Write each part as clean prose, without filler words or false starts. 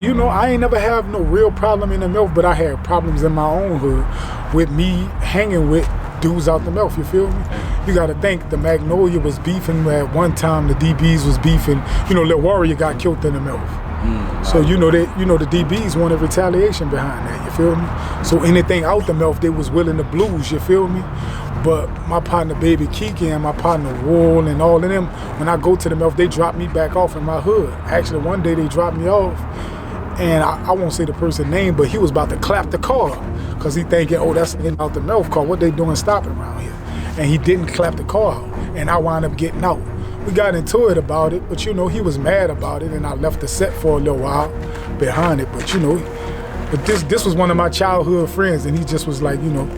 You know, I ain't never have no real problem in the Milf, but I had problems in my own hood with me hanging with dudes out the Milf, you feel me? You gotta think the Magnolia was beefing at one time, the DBs was beefing. You know, Lil Warrior got killed in the Milf. So the DBs wanted retaliation behind that, you feel me? So anything out the Milf, they was willing to blues, you feel me? But my partner Baby Kiki and my partner Wall and all of them, when I go to the Milf, they drop me back off in my hood. Actually, one day they dropped me off, and I won't say the person's name, but he was about to clap the car because he thinking, oh, that's out the Milf car. What they doing stopping around here? And he didn't clap the car out, and I wound up getting out. We got into it about it, but you know, he was mad about it, and I left the set for a little while behind it. But you know, this was one of my childhood friends, and he just was like, you know,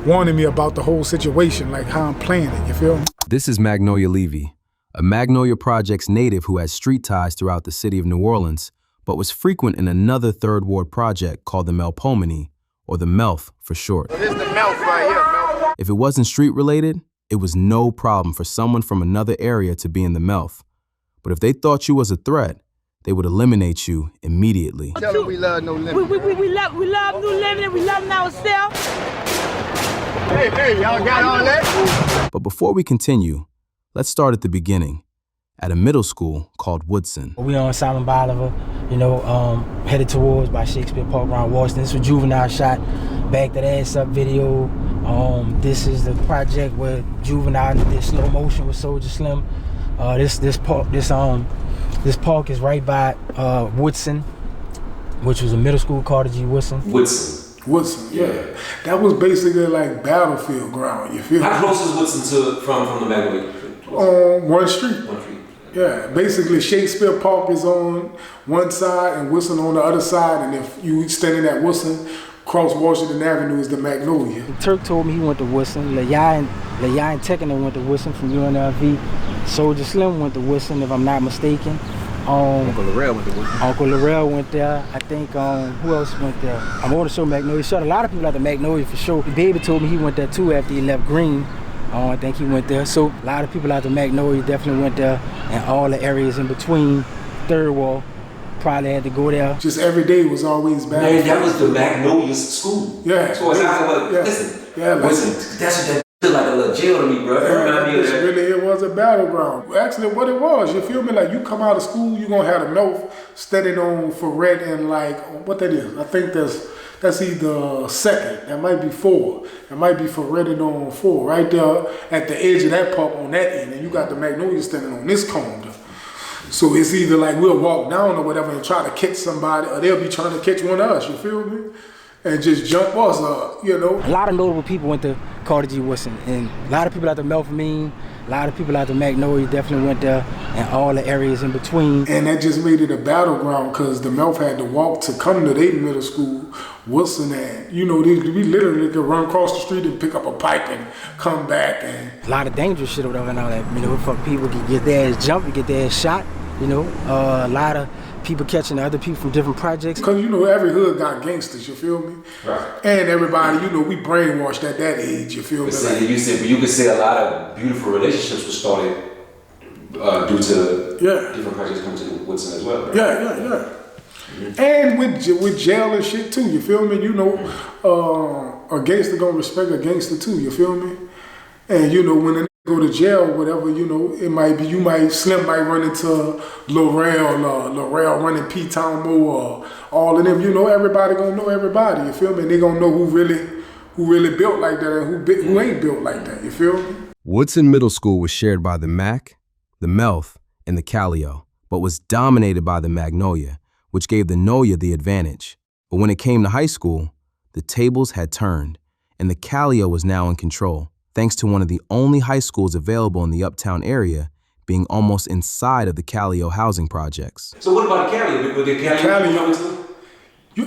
warning me about the whole situation, like how I'm playing it, you feel me? This is Magnolia Levy, a Magnolia Projects native who has street ties throughout the city of New Orleans, but was frequent in another Third Ward project called the Melpomene, or the Melf for short. This is the Melf right here, Melf. If it wasn't street related, it was no problem for someone from another area to be in the Melf. But if they thought you was a threat, they would eliminate you immediately. Tell them we love No Limit. We love No Limit, we love ourselves. Hey, y'all got all that? But before we continue, let's start at the beginning, at a middle school called Woodson. We on Silent Bolivar, you know, headed towards by Shakespeare Park around Washington. This was Juvenile shot, Back That Ass Up video. This is the project where Juvenile did slow motion with Soulja Slim. This park is right by Woodson, which was a middle school called G. Woodson, yeah. That was basically like battlefield ground, you feel me? How close is Woodson from the Magnolia? On one street. One street. Yeah, basically Shakespeare Park is on one side and Woodson on the other side, and if you standing at Woodson, across Washington Avenue is the Magnolia. Turk told me he went to Woodson. La'Yah and Tekkenna went to Woodson from UNLV. Soulja Slim went to Woodson, if I'm not mistaken. Uncle Larrell went to Woodson. Uncle Larrell went there. I think, who else went there? I'm on the show Magnolia. Shot a lot of people at the Magnolia for sure. Baby told me he went there too after he left Green. I think he went there. So a lot of people out the Magnolia definitely went there, and all the areas in between Third Wall probably had to go there. Just every day was always bad. Man, that was the Magnolia's school. Yeah. So it's not like, listen, that's what that feel like a little jail to me, bro. It was a battleground. Actually, what it was, you feel me? Like you come out of school, you gonna have a Melf studying on for red and like what that is. I think that's either second. That might be 4. That might be for red and on 4. Right there at the edge of that park on that end, and you got the Magnolia standing on this cone. So it's either like we'll walk down or whatever and try to catch somebody, or they'll be trying to catch one of us, you feel me? And just jump us up, you know? A lot of notable people went to Carter G. Woodson, and a lot of people out the Melpomene, a lot of people out the Magnolia definitely went there, and all the areas in between. And that just made it a battleground because the Melf had to walk to come to their middle school, Woodson, and you know, we literally could run across the street and pick up a pipe and come back. And a lot of dangerous shit over there and all that, you know, fuck people can get their ass jumped, get their ass shot, you know, a lot of people catching other people from different projects. Because, you know, every hood got gangsters, you feel me? Right. And everybody, you know, we brainwashed at that age, you feel me? You could say a lot of beautiful relationships were started due to different projects coming to Woodson as well. Right? Yeah. Mm-hmm. And with jail and shit too, you feel me? You know, a gangster gonna respect a gangster too, you feel me? And you know, when they go to jail, whatever, you know, it might be, Slim might run into Laurel running P-Town Mo, or all of them, you know, everybody gonna know everybody, you feel me? And they gonna know who really built like that and who ain't built like that, you feel me? Woodson Middle School was shared by the Mac, the Melf, and the Callio, but was dominated by the Magnolia, which gave the Noya the advantage. But when it came to high school, the tables had turned, and the Callio was now in control, thanks to one of the only high schools available in the Uptown area being almost inside of the Callio housing projects. So what about the Callio? Did the Callio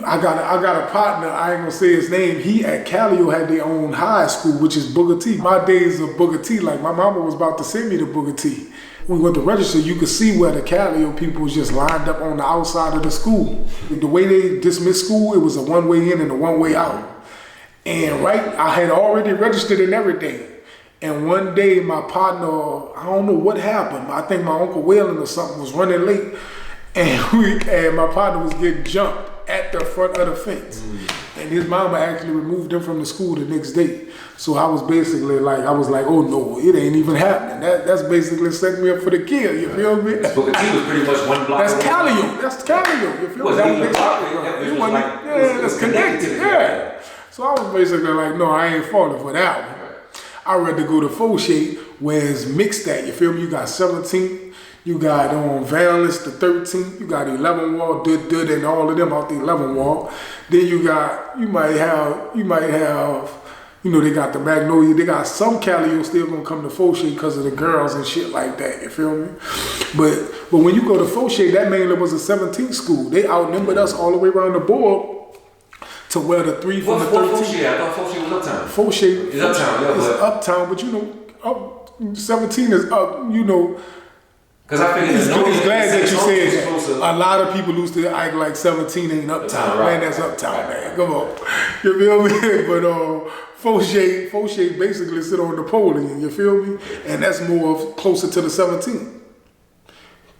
I got a partner, I ain't gonna say his name, he at Callio had their own high school, which is Booker T. My days of Booker T, like my mama was about to send me to Booker T. When we went to register, you could see where the Callio people was just lined up on the outside of the school. The way they dismissed school, it was a one-way in and a one-way out. And I had already registered and everything. And one day my partner, I don't know what happened, I think my Uncle Whalen or something was running late. and my partner was getting jumped at the front of the fence. And his mama actually removed him from the school the next day. So I was basically like, oh no, it ain't even happening. That's basically setting me up for the kill, you feel me? Booker T was pretty much one block. That's Callio, you feel me? That's connected, yeah. So I was basically like, no, I ain't falling for that one. I'd rather go to Fauché where it's mixed at, you feel me? You got 17th, you got Valence the 13th, you got 11 wall, Dud, and all of them out the 11 wall. Then you might have, they got the Magnolia, they got some Callio still gonna come to Fauché because of the girls and shit like that, you feel me? But when you go to Fauché, that mainly was a 17th school. They outnumbered us all the way around the board to where the 3 from the 13th. Fauché? I thought Fauché was Uptown. Fauché is Uptown, yeah. It's Uptown, but 17 is up, Because I figured it's glad that you said that. A lot of people used to act like 17 ain't Uptown. Man, that's Uptown, man. Come on. You feel me? But Fauché basically sit on Napoleon, you feel me? And that's more closer to the 17.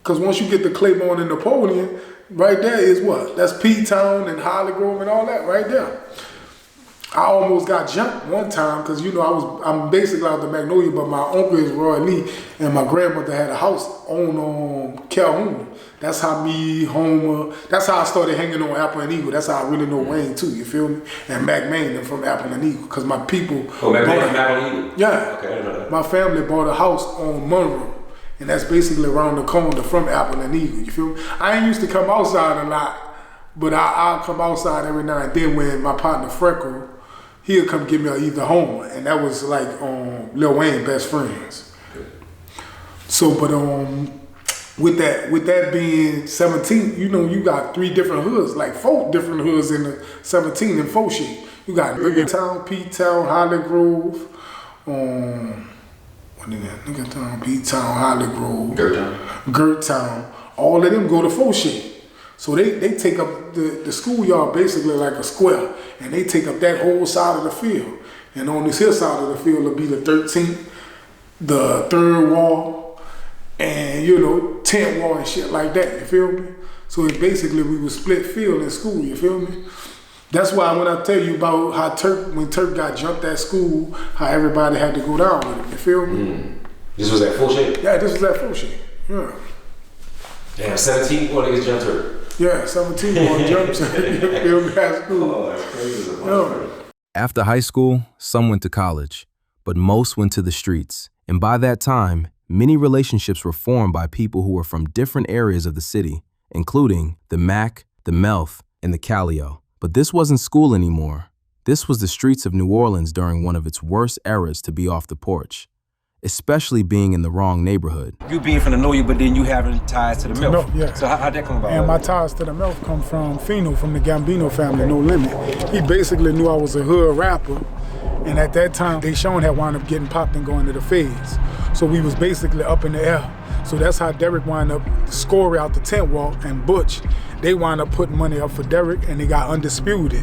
Because once you get to Claiborne and Napoleon, right there is what? That's P-Town and Holly Grove and all that right there. I almost got jumped one time because, I'm basically out the Magnolia, but my uncle is Roy Lee and my grandmother had a house on Calhoun. That's how Homer, that's how I started hanging on Apple and Eagle. That's how I really know Wayne too, you feel me? And Mac Main from Apple and Eagle because my people. Oh, Mac Main from Apple and Eagle? Yeah. Okay, I didn't know that. My family bought a house on Monroe. And that's basically around the corner from Apple and Eagle, you feel me? I ain't used to come outside a lot, but I'll come outside every now and then when my partner Freckle, he'll come give me either Homer, and that was like Lil Wayne best friends. So, but with that being 17, you got 3 different hoods, like 4 different hoods in the 17 and Fauché. You got Niggertown, P-Town, Holly Grove, Niggertown, P-Town, Holly Grove, Gertown. All of them go to Fauché. So they take up the schoolyard basically like a square, and they take up that whole side of the field. And on this here side of the field will be the 13th, the 3rd wall, and 10th wall and shit like that, you feel me? So it basically we would split field in school, you feel me? That's why when I tell you about how when Turk got jumped at school, how everybody had to go down with him, you feel me? This was at Fauché? Yeah, this was at Fauché, yeah. Damn, 17 boy niggas jumped her. Yeah, 17 boy jumps at school. Oh, that's crazy. After high school, some went to college, but most went to the streets. And by that time, many relationships were formed by people who were from different areas of the city, including the Mac, the Melf, and the Callio. But this wasn't school anymore. This was the streets of New Orleans during one of its worst eras to be off the porch, especially being in the wrong neighborhood. You being from the Noya, but then you having ties to the Melf. Yeah. So how'd that come about? And my ties to the Melf come from Fino, from the Gambino family, No Limit. He basically knew I was a hood rapper, and at that time, Deshaun had wound up getting popped and going to the feds. So we was basically up in the air. So that's how Derek wound up scoring out the 10th wall, and Butch, they wound up putting money up for Derek, and they got undisputed.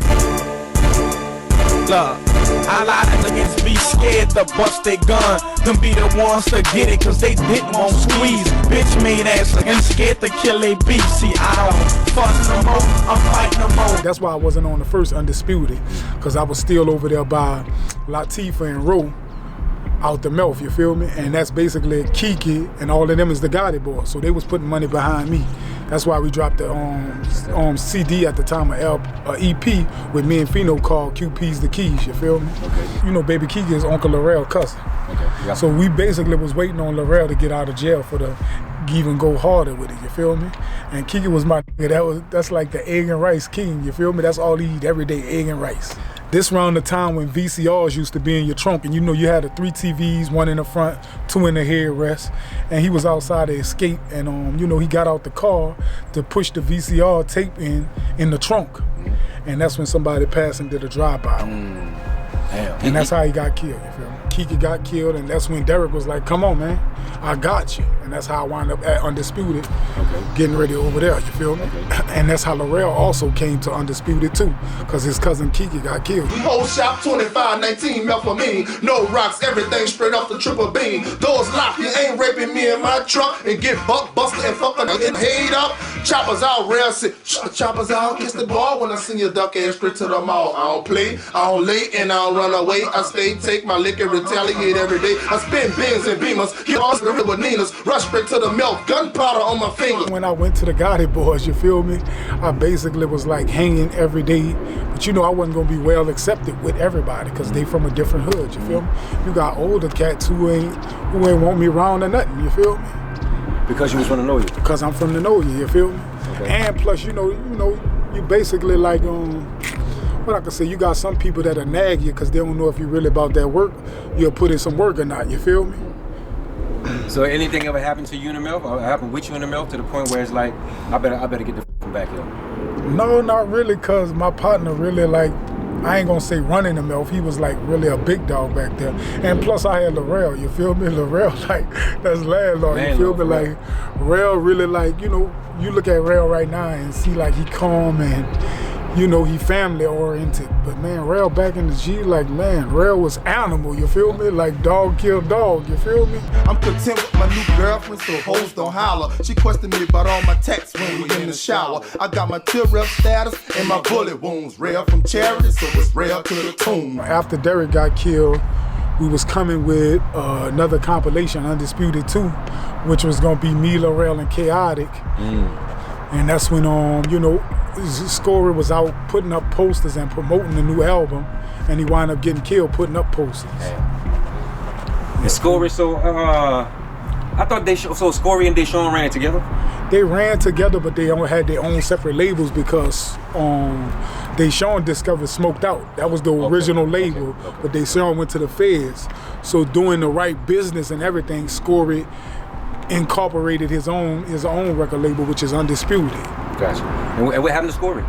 Look, a lot of niggas be scared to bust their gun. Them be the ones to get it, cause they didn't want squeeze. Bitch made ass and scared to kill a beef. See, I don't fuss no more, I'm fighting no more. That's why I wasn't on the first Undisputed, cause I was still over there by Latifah and Roe out the Melf, you feel me? And that's basically Kiki, and all of them is the Gotti boys. So they was putting money behind me. That's why we dropped the CD at the time, EP with me and Fino called QP's The Keys, you feel me? Okay. Baby Kiki is Uncle Laurel cousin. Okay. Yeah. So we basically was waiting on Laurel to get out of jail for the even go harder with it, you feel me? And Kiki was my nigga, that's like the egg and rice king, you feel me? That's all he eat every day, egg and rice. This around the time when VCRs used to be in your trunk, and you had the 3 TVs, 1 in the front, 2 in the headrest, and he was outside the escape, and he got out the car to push the VCR tape in the trunk, and that's when somebody passed and did a drive-by. And that's how he got killed, you feel me? Kiki got killed, and that's when Derek was like, come on, man, I got you. And that's how I wound up at Undisputed, getting ready over there, you feel me? And that's how Laurel also came to Undisputed too, because his cousin Kiki got killed. Whole shop 2519 methamphetamine, no rocks, everything straight off the triple beam. Doors locked, you ain't raping me in my truck and get buck busted and fucking and head up. choppers out, real shit. Choppers out, kiss the ball when I send your duck ass straight to the mall. I don't play, I don't lay, and I don't run away. I stay, take my lick and retaliate every day. I spin bins and beamers, get on the river Ninas, rush straight to the milk, gunpowder on my finger. When I went to the Gotti Boys, you feel me? I basically was like hanging every day. But you know, I wasn't gonna be well accepted with everybody because they from a different hood, you feel me? You got older cats who ain't want me around or nothing, you feel me? Because you was from the Noya? Because I'm from the Noya, you feel me? Okay. And plus, you basically like, what I can say, you got some people that'll nag you because they don't know if you're really about that work. You'll put in some work or not, you feel me? So anything ever happened to you in the milk, or happened with you in the milk to the point where it's like, I better get the from back here? No, not really, because my partner really like, I ain't gonna say running the milk. He was like really a big dog back there. And plus I had Laurel, you feel me? Laurel, like, that's landlord, you feel me? Like, Rail really like, you know, you look at Rail right now and see like he calm and, you know, he family oriented. But man, Rail back in the G, like, man, Rail was animal, you feel me? Like dog kill dog, you feel me? I'm content with my new girlfriend, so hoes don't holler. She questioned me about all my texts when we in the shower. I got my tear-up status and my bullet wounds. Rail from charity, so it's rail to the tomb. After Derek got killed, we was coming with another compilation, Undisputed 2, which was gonna be me, Laurel, and Chaotic. And that's when, you know, Scorer was out putting up posters and promoting the new album, and he wound up getting killed putting up posters. And Scorer, so I thought Scorer and Deshaun ran together? They ran together, but they all had their own separate labels because Deshaun discovered Smoked Out. That was the original label, but Deshaun went to the feds. So doing the right business and everything, Scorer incorporated his own record label, which is Undisputed. Gotcha. And what happened to Scorer?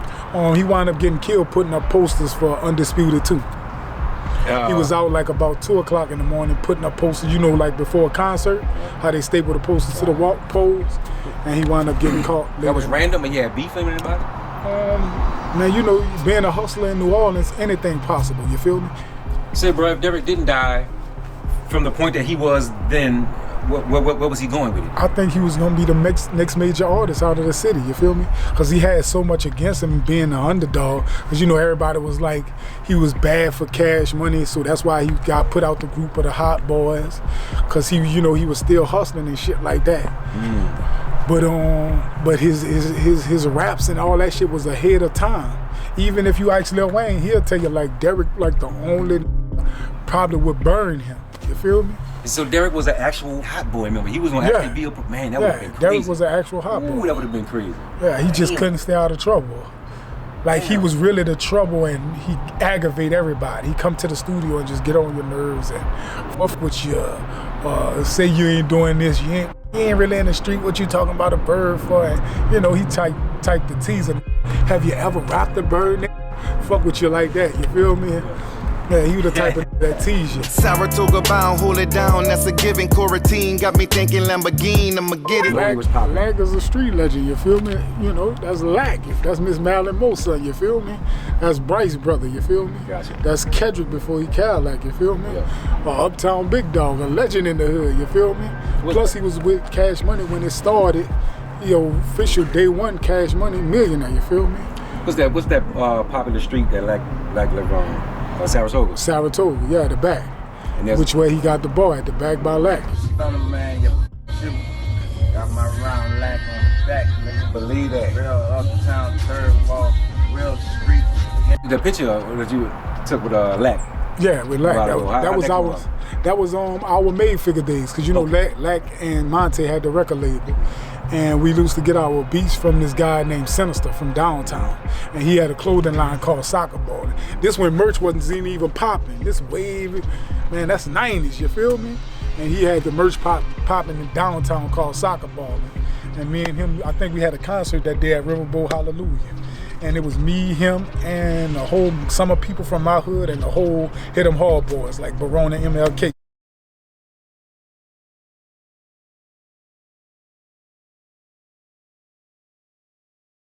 He wound up getting killed putting up posters for Undisputed 2. He was out like about 2 o'clock in the morning putting up posters, you know, like before a concert, how they staple the posters to the wall poles, and he wound up getting caught. That was random, and you had beef with anybody? Man, you know, being a hustler in New Orleans, anything possible, you feel me? Say, bro, if Derek didn't die from the point that he was then, what was he going with it? I think he was gonna be the next major artist out of the city, you feel me? Because he had so much against him being the underdog. Because, you know, everybody was like, he was bad for Cash Money, so that's why he got put out the group of the Hot Boys. Because he, you know, he was still hustling and shit like that. But his raps and all that shit was ahead of time. Even if you ask Lil Wayne, he'll tell you like Derek, like the only probably would burn him. You feel me? So Derek was an actual hot boy, remember? He was gonna actually be a man. That would have been crazy. Derek was an actual hot boy. Ooh, that would have been crazy. Yeah, he just couldn't stay out of trouble. Like he was really the trouble, and he aggravate everybody. He come to the studio and just get on your nerves and fuck with you. Say you ain't doing this, you ain't really in the street. What you talking about a bird for? And, you know, he type the teaser. Have you ever rapped a bird? Fuck with you like that. You feel me? Yeah, he was the type of that tease you. Saratoga bound, hold it down, that's a given. Coratine got me thinking Lamborghini, I'ma get it. Lack is a street legend, you feel me? You know, that's Lack. That's Miss Marilyn Monroe's son, you feel me? That's Bryce's brother, you feel me? Gotcha. That's Kedrick before he Cadillac, you feel me? Yeah. Uptown Big Dog, a legend in the hood, you feel me? Plus he was with Cash Money when it started. Official day one Cash Money millionaire, you feel me? What's that popular street that Lack lived on? Saratoga. Saratoga, yeah, the back. And which way he got the ball at the back by Lack. Stunner man, you shoot. Got my round Lack on the back. Believe that. Real Uptown, third wall, real street. The picture that you took with Lack. Yeah, with Lack. That was our Made Figure days, because you know Lack and Monte had the record label. And we used to get our beats from this guy named Sinister from downtown. And he had a clothing line called Soccer Ball. This when merch wasn't even popping. This wave, man, that's 90s, you feel me? And he had the merch popping in downtown called Soccer Ball. And me and him, I think we had a concert that day at Riverboat Hallelujah. And it was me, him, and some of people from my hood and the whole Hit 'em Hard boys like Barone and MLK.